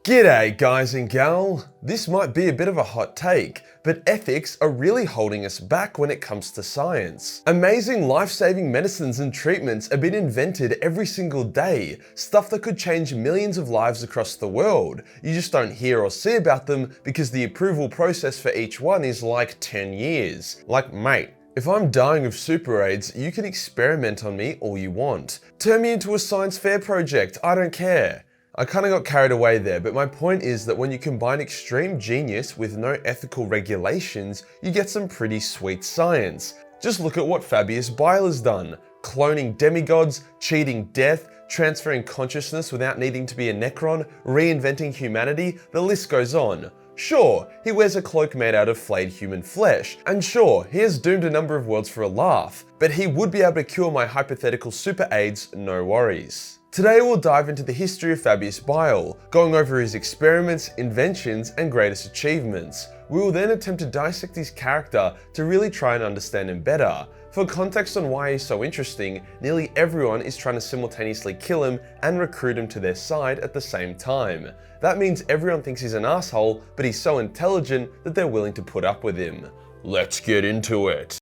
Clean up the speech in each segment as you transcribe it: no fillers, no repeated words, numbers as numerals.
G'day guys and gal. This might be a bit of a hot take, but ethics are really holding us back when it comes to science. Amazing life-saving medicines and treatments are being invented every single day, stuff that could change millions of lives across the world. You just don't hear or see about them because the approval process for each one is like 10 years. Like, mate, if I'm dying of super AIDS, you can experiment on me all you want. Turn me into a science fair project, I don't care. I kind of got carried away there, but my point is that when you combine extreme genius with no ethical regulations, you get some pretty sweet science. Just look at what Fabius Bile has done. Cloning demigods, cheating death, transferring consciousness without needing to be a Necron, reinventing humanity, the list goes on. Sure, he wears a cloak made out of flayed human flesh, and sure, he has doomed a number of worlds for a laugh, but he would be able to cure my hypothetical super AIDS, no worries. Today we'll dive into the history of Fabius Bile, going over his experiments, inventions, and greatest achievements. We will then attempt to dissect his character to really try and understand him better. For context on why he's so interesting, nearly everyone is trying to simultaneously kill him and recruit him to their side at the same time. That means everyone thinks he's an asshole, but he's so intelligent that they're willing to put up with him. Let's get into it.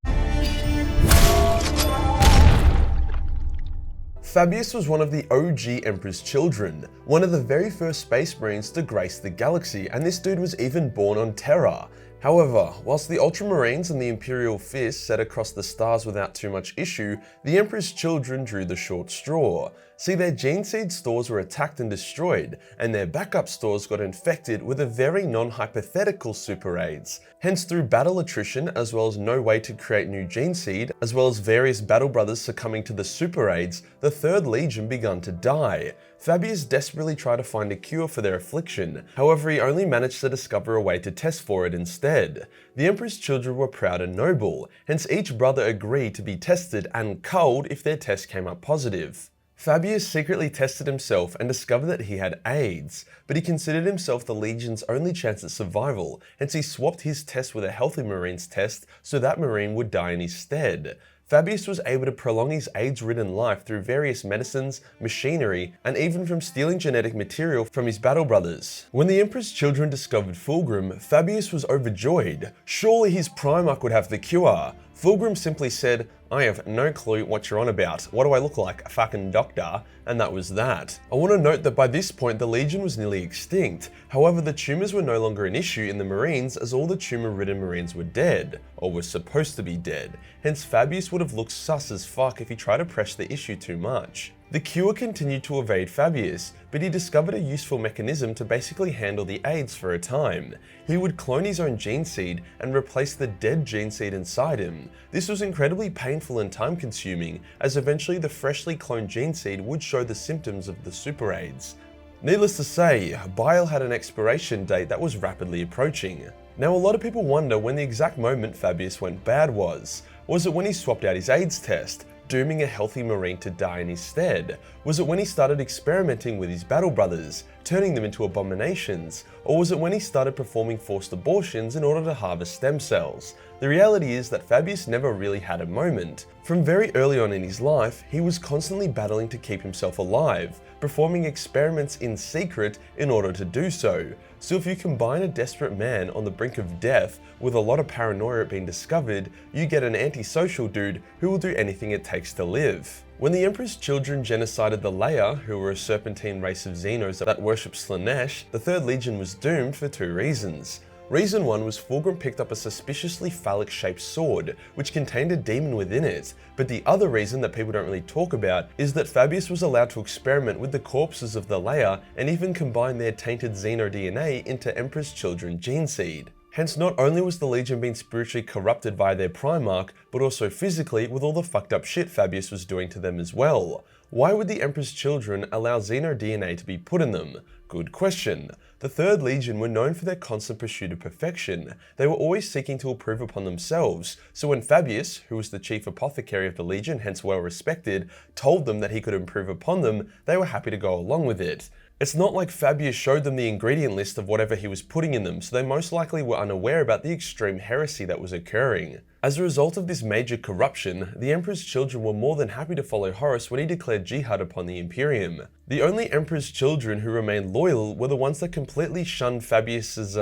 Fabius was one of the OG Emperor's children, one of the very first space marines to grace the galaxy, and this dude was even born on Terra. However, whilst the Ultramarines and the Imperial Fist set across the stars without too much issue, the Emperor's children drew the short straw. See, their gene seed stores were attacked and destroyed, and their backup stores got infected with a very non-hypothetical super AIDS. Hence, through battle attrition, as well as no way to create new gene seed, as well as various battle brothers succumbing to the super AIDS, the Third Legion begun to die. Fabius desperately tried to find a cure for their affliction, however he only managed to discover a way to test for it instead. The Emperor's children were proud and noble, hence each brother agreed to be tested and culled if their test came up positive. Fabius secretly tested himself and discovered that he had AIDS, but he considered himself the Legion's only chance at survival, hence he swapped his test with a healthy Marine's test so that Marine would die in his stead. Fabius was able to prolong his AIDS-ridden life through various medicines, machinery, and even from stealing genetic material from his battle brothers. When the Emperor's children discovered Fulgrim, Fabius was overjoyed. Surely his Primarch would have the cure. Fulgrim simply said, "I have no clue what you're on about. What do I look like, a fucking doctor?" And that was that. I want to note that by this point the Legion was nearly extinct. However, the tumours were no longer an issue in the Marines as all the tumour-ridden Marines were dead, or were supposed to be dead. Hence Fabius would have looked sus as fuck if he tried to press the issue too much. The cure continued to evade Fabius, but he discovered a useful mechanism to basically handle the AIDS for a time. He would clone his own gene seed and replace the dead gene seed inside him. This was incredibly painful and time consuming, as eventually the freshly cloned gene seed would show the symptoms of the super AIDS. Needless to say, Bile had an expiration date that was rapidly approaching. Now a lot of people wonder when the exact moment Fabius went bad was. Was it when he swapped out his AIDS test, dooming a healthy Marine to die in his stead? Was it when he started experimenting with his battle brothers, turning them into abominations? Or was it when he started performing forced abortions in order to harvest stem cells? The reality is that Fabius never really had a moment. From very early on in his life, he was constantly battling to keep himself alive, performing experiments in secret in order to do so. So if you combine a desperate man on the brink of death with a lot of paranoia at being discovered, you get an antisocial dude who will do anything it takes to live. When the Emperor's children genocided the Leia, who were a serpentine race of Xenos that worshipped Slaanesh, the Third Legion was doomed for two reasons. Reason one was Fulgrim picked up a suspiciously phallic-shaped sword, which contained a demon within it, but the other reason that people don't really talk about is that Fabius was allowed to experiment with the corpses of the Leia and even combine their tainted Xeno DNA into Emperor's children gene seed. Hence, not only was the Legion being spiritually corrupted by their Primarch, but also physically with all the fucked up shit Fabius was doing to them as well. Why would the Emperor's children allow Xeno DNA to be put in them? Good question. The Third Legion were known for their constant pursuit of perfection. They were always seeking to improve upon themselves, so when Fabius, who was the chief apothecary of the Legion, hence well respected, told them that he could improve upon them, they were happy to go along with it. It's not like Fabius showed them the ingredient list of whatever he was putting in them, so they most likely were unaware about the extreme heresy that was occurring. As a result of this major corruption, the Emperor's children were more than happy to follow Horus when he declared jihad upon the Imperium. The only Emperor's children who remained loyal were the ones that completely shunned Fabius's,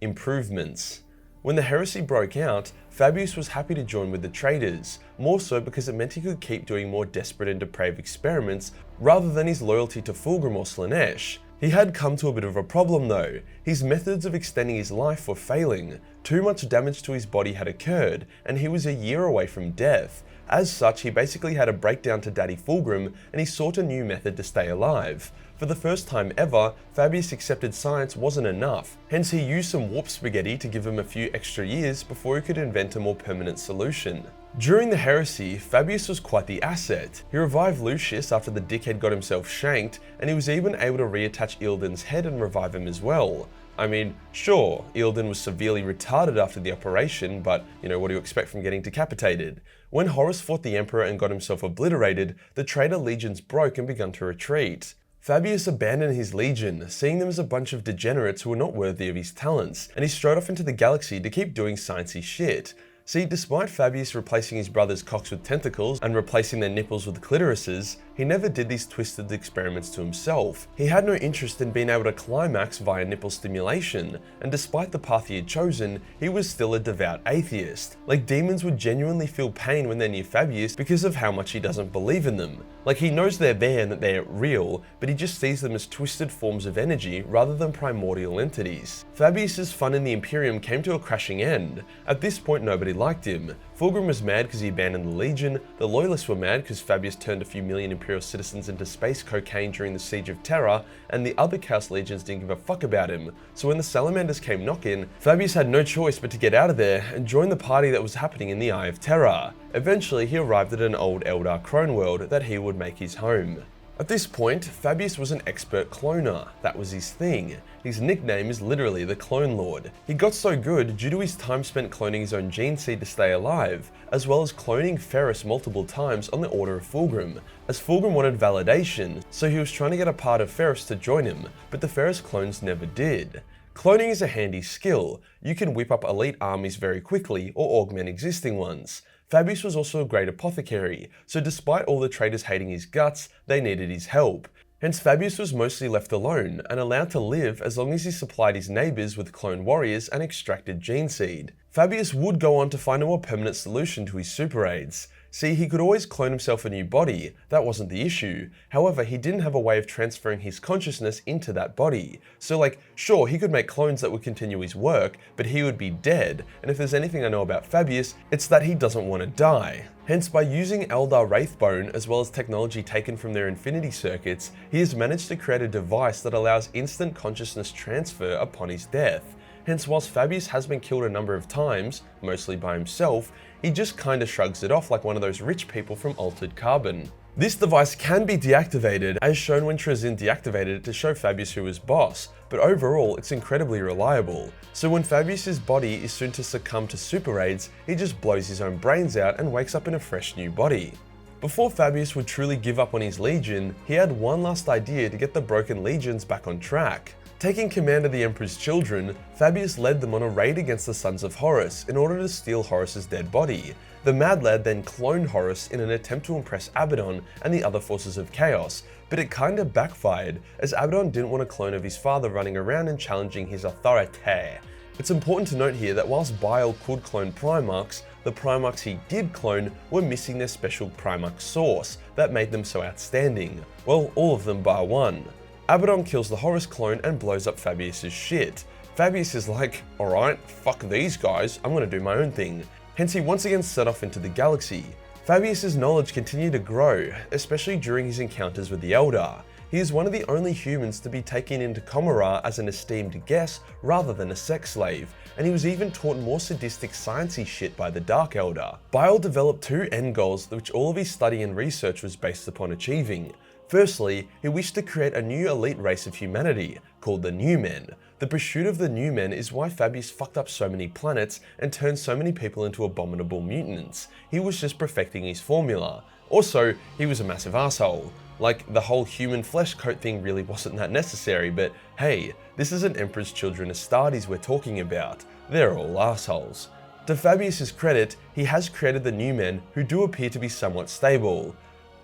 improvements. When the heresy broke out, Fabius was happy to join with the traitors, more so because it meant he could keep doing more desperate and depraved experiments rather than his loyalty to Fulgrim or Slaanesh. He had come to a bit of a problem though. His methods of extending his life were failing. Too much damage to his body had occurred, and he was a year away from death. As such, he basically had a breakdown to Daddy Fulgrim, and he sought a new method to stay alive. For the first time ever, Fabius accepted science wasn't enough, hence he used some warp spaghetti to give him a few extra years before he could invent a more permanent solution. During the heresy, Fabius was quite the asset. He revived Lucius after the dickhead got himself shanked, and he was even able to reattach Illidan's head and revive him as well. I mean, sure, Illidan was severely retarded after the operation, but what do you expect from getting decapitated? When Horus fought the Emperor and got himself obliterated, the traitor legions broke and began to retreat. Fabius abandoned his legion, seeing them as a bunch of degenerates who were not worthy of his talents, and he strode off into the galaxy to keep doing sciencey shit. See, despite Fabius replacing his brother's cocks with tentacles and replacing their nipples with clitorises, he never did these twisted experiments to himself. He had no interest in being able to climax via nipple stimulation, and despite the path he had chosen, he was still a devout atheist. Like, demons would genuinely feel pain when they're near Fabius because of how much he doesn't believe in them. Like, he knows they're there and that they're real, but he just sees them as twisted forms of energy rather than primordial entities. Fabius's fun in the Imperium came to a crashing end. At this point, nobody liked him. Fulgrim was mad because he abandoned the Legion, the Loyalists were mad because Fabius turned a few million Imperial citizens into space cocaine during the Siege of Terra, and the other Chaos Legions didn't give a fuck about him. So when the Salamanders came knocking, Fabius had no choice but to get out of there and join the party that was happening in the Eye of Terror. Eventually, he arrived at an old Eldar Crone world that he would make his home. At this point, Fabius was an expert cloner. That was his thing. His nickname is literally the Clone Lord. He got so good due to his time spent cloning his own gene seed to stay alive, as well as cloning Ferrus multiple times on the order of Fulgrim, as Fulgrim wanted validation, so he was trying to get a part of Ferrus to join him, but the Ferrus clones never did. Cloning is a handy skill. You can whip up elite armies very quickly or augment existing ones. Fabius was also a great apothecary, so despite all the traitors hating his guts, they needed his help. Hence Fabius was mostly left alone and allowed to live as long as he supplied his neighbours with clone warriors and extracted gene seed. Fabius would go on to find a more permanent solution to his super aids. See, he could always clone himself a new body, that wasn't the issue. However, he didn't have a way of transferring his consciousness into that body. So sure, he could make clones that would continue his work, but he would be dead, and if there's anything I know about Fabius, it's that he doesn't want to die. Hence, by using Eldar Wraithbone as well as technology taken from their infinity circuits, he has managed to create a device that allows instant consciousness transfer upon his death. Hence, whilst Fabius has been killed a number of times, mostly by himself, he just kinda shrugs it off like one of those rich people from Altered Carbon. This device can be deactivated, as shown when Trazyn deactivated it to show Fabius who was boss, but overall it's incredibly reliable. So when Fabius's body is soon to succumb to super aids, he just blows his own brains out and wakes up in a fresh new body. Before Fabius would truly give up on his legion, he had one last idea to get the broken legions back on track. Taking command of the Emperor's children, Fabius led them on a raid against the Sons of Horus in order to steal Horus's dead body. The Mad Lad then cloned Horus in an attempt to impress Abaddon and the other forces of Chaos, but it kinda backfired, as Abaddon didn't want a clone of his father running around and challenging his authority. It's important to note here that whilst Bile could clone Primarchs, the Primarchs he did clone were missing their special Primarch source that made them so outstanding. Well, all of them bar one. Abaddon kills the Horus clone and blows up Fabius's shit. Fabius is like, alright, fuck these guys, I'm gonna do my own thing. Hence he once again set off into the galaxy. Fabius's knowledge continued to grow, especially during his encounters with the Eldar. He is one of the only humans to be taken into Comorra as an esteemed guest rather than a sex slave, and he was even taught more sadistic sciencey shit by the Dark Elder. Bile developed two end goals which all of his study and research was based upon achieving. Firstly, he wished to create a new elite race of humanity, called the New Men. The pursuit of the New Men is why Fabius fucked up so many planets and turned so many people into abominable mutants. He was just perfecting his formula. Also, he was a massive asshole. Like, the whole human flesh coat thing really wasn't that necessary, but hey, this is an Emperor's Children Astartes we're talking about. They're all assholes. To Fabius's credit, he has created the new men who do appear to be somewhat stable.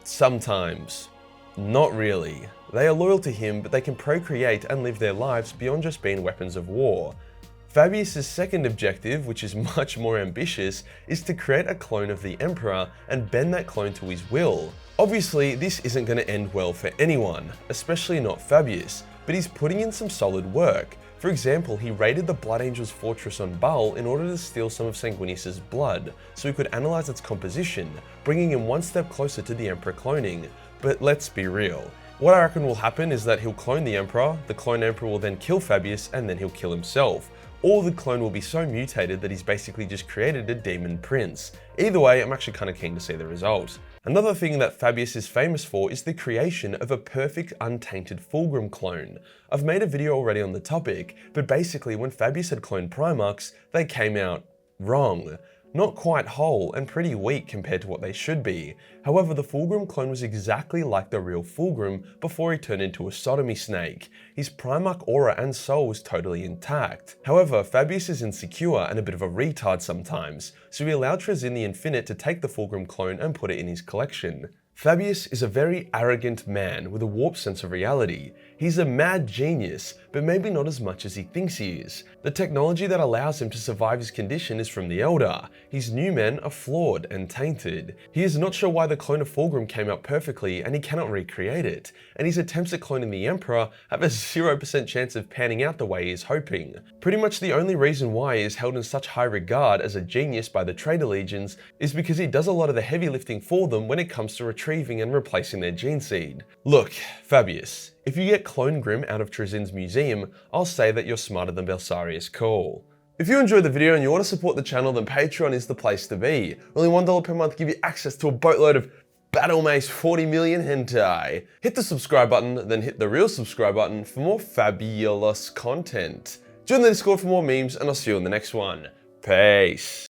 Sometimes. Not really. They are loyal to him, but they can procreate and live their lives beyond just being weapons of war. Fabius's second objective, which is much more ambitious, is to create a clone of the Emperor and bend that clone to his will. Obviously, this isn't going to end well for anyone, especially not Fabius, but he's putting in some solid work. For example, he raided the Blood Angel's fortress on Bile in order to steal some of Sanguinius's blood, so he could analyze its composition, bringing him one step closer to the Emperor cloning. But let's be real. What I reckon will happen is that he'll clone the Emperor, the clone Emperor will then kill Fabius, and then he'll kill himself. Or the clone will be so mutated that he's basically just created a demon prince. Either way, I'm actually kind of keen to see the result. Another thing that Fabius is famous for is the creation of a perfect untainted Fulgrim clone. I've made a video already on the topic, but basically when Fabius had cloned Primarchs, they came out wrong. Not quite whole and pretty weak compared to what they should be. However, the Fulgrim clone was exactly like the real Fulgrim before he turned into a sodomy snake. His Primarch aura and soul was totally intact. However, Fabius is insecure and a bit of a retard sometimes, so he allowed Trazyn the Infinite to take the Fulgrim clone and put it in his collection. Fabius is a very arrogant man with a warped sense of reality. He's a mad genius, but maybe not as much as he thinks he is. The technology that allows him to survive his condition is from the Elder. His new men are flawed and tainted. He is not sure why the clone of Fulgrim came out perfectly and he cannot recreate it, and his attempts at cloning the Emperor have a 0% chance of panning out the way he is hoping. Pretty much the only reason why he is held in such high regard as a genius by the traitor legions is because he does a lot of the heavy lifting for them when it comes to retrieving and replacing their gene seed. Look, Fabius, if you get Clone Grim out of Trazyn's museum, I'll say that you're smarter than Belsarius Cole. If you enjoyed the video and you want to support the channel, then Patreon is the place to be. Only $1 per month give you access to a boatload of Battle Mace 40 million hentai. Hit the subscribe button, then hit the real subscribe button for more fabulous content. Join the Discord for more memes, and I'll see you in the next one. Peace.